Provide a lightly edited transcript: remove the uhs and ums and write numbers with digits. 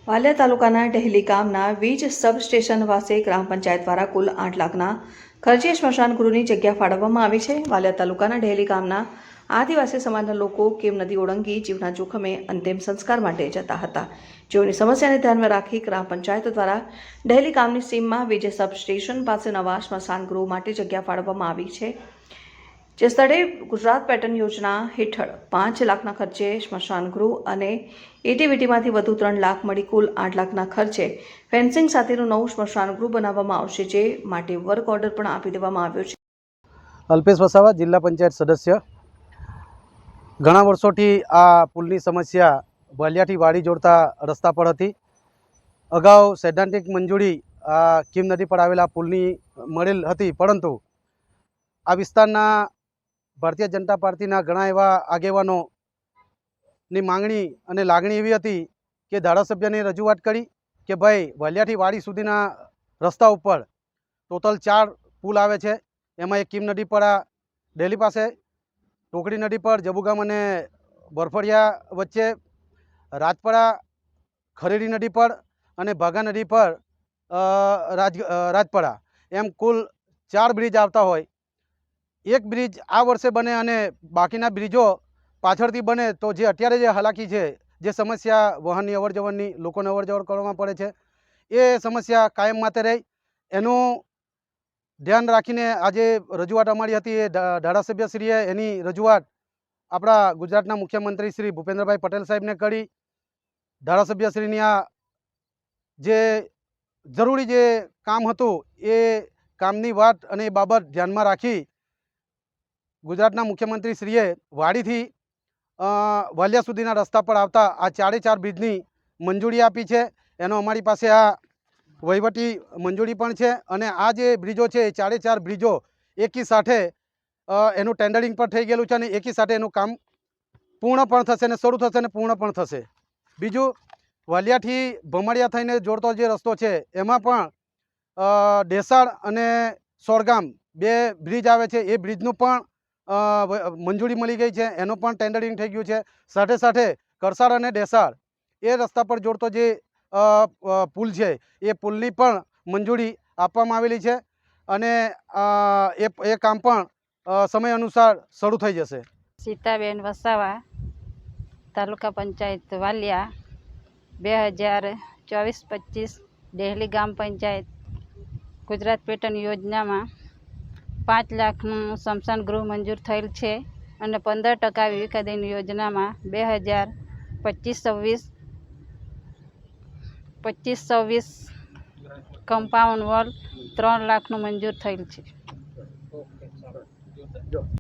વાલિયા તાલુકાના ડહેલી ગામના વીજ સબસ્ટેશન પાસે ગ્રામ પંચાયત દ્વારા કુલ 8 લાખના ખર્ચે સ્મશાન ગૃહની જગ્યા ફાળવવામાં આવી છે। વાલિયા તાલુકાના ડહેલી ગામના આદિવાસી સમાજના લોકો કેમ નદી ઓળંગી જીવના જોખમે અંતિમ સંસ્કાર માટે જતા હતા, જેઓની સમસ્યાને ધ્યાનમાં રાખી ગ્રામ પંચાયત દ્વારા ડહેલી ગામની સીમમાં વીજ સબસ્ટેશન પાસે નવા સ્મશાન ગૃહ માટે જગ્યા ફાળવવામાં આવી છે। જે સ્થળે ગુજરાત પેટર્ન યોજના હેઠળ 5 લાખના ખર્ચે સ્મશાન ગૃહ અને એટીવીટીમાંથી વધુ 3 લાખ મળી કુલ 8 લાખના ખર્ચે ફેન્સિંગ સાથેનું નવું સ્મશાન ગૃહ બનાવવામાં આવશે, જે માટે વર્ક ઓર્ડર પણ આપી દેવામાં આવ્યો છે। અલ્પેશ વસાવા, જિલ્લા પંચાયત સદસ્ય। ઘણા વર્ષોથી આ પુલની સમસ્યા વાલિયાથી વાડી જોડતા રસ્તા પર હતી। અગાઉ સૈદ્ધાંતિક મંજૂરી આ કીમ નદી પર આવેલા પુલની મળેલ હતી, પરંતુ આ વિસ્તારના ભારતીય જનતા પાર્ટીના ઘણા એવા આગેવાનોની માંગણી અને લાગણી એવી હતી કે ધારાસભ્યને રજૂઆત કરી કે ભાઈ વાલિયાથી વાડી સુધીના રસ્તા ઉપર ટોટલ 4 પુલ આવે છે। એમાં એક કીમ નદી પર આ ડેલી પાસે, ટોકડી નદી પર જબુગામ અને બરફડિયા વચ્ચે, રાજપરા ખરેડી નદી પર અને ભાગા નદી પર રાજપરા, એમ કુલ 4 બ્રિજ આવતા હોય। એક બ્રિજ આ વર્ષે બને અને બાકીના બ્રિજો પાછળથી બને તો જે અત્યારે જે હાલાકી છે, જે સમસ્યા વાહનની અવરજવરની, લોકોને અવરજવર કરવામાં પડે છે, એ સમસ્યા કાયમ માટે રહે એનું ધ્યાન રાખીને આજે રજૂઆત અમારી હતી। એ ધારાસભ્યશ્રીએ એની રજૂઆત આપણા ગુજરાતના મુખ્યમંત્રી શ્રી ભૂપેન્દ્રભાઈ પટેલ સાહેબને કરી। ધારાસભ્યશ્રીની આ જે જરૂરી જે કામ હતું એ કામની વાત અને એ બાબત ધ્યાનમાં રાખી ગુજરાતના મુખ્યમંત્રીશ્રીએ વાડીથી વાલિયા સુધીના રસ્તા પર આવતા આ 4 બ્રિજની મંજૂરી આપી છે। એનો અમારી પાસે આ વહીવટી મંજૂરી પણ છે અને આ જે બ્રિજો છે એ 4 બ્રિજો એકી સાથે એનું ટેન્ડરિંગ પણ થઈ ગયેલું છે અને એકી સાથે એનું કામ પૂર્ણ પણ થશે અને શરૂ થશે અને પૂર્ણ પણ થશે। બીજું, વાલિયાથી ભમડિયા થઈને જોડતો જે રસ્તો છે એમાં પણ ડેસાડ અને સોરગામ 2 બ્રિજ આવે છે, એ બ્રિજનું પણ મંજૂરી મળી ગઈ છે, એનું પણ ટેન્ડરિંગ થઈ ગયું છે। સાથે સાથે કરસાડ અને ડેસાડ એ રસ્તા પર જોડતો જે પુલ છે એ પુલની પણ મંજૂરી આપવામાં આવેલી છે અને એ કામ પણ સમય અનુસાર શરૂ થઈ જશે। સીતાબેન વસાવા, તાલુકા પંચાયત વાલિયા, 2024-25 ડહેલી ગામ પંચાયત ગુજરાત પેટર્ન યોજનામાં 5 લાખનું સ્મશાન ગૃહ મંજૂર થયેલ છે અને 15% વિવેકાધીન યોજનામાં 2025-26 કમ્પાઉન્ડ વોલ 3 લાખનું મંજૂર થયેલ છે।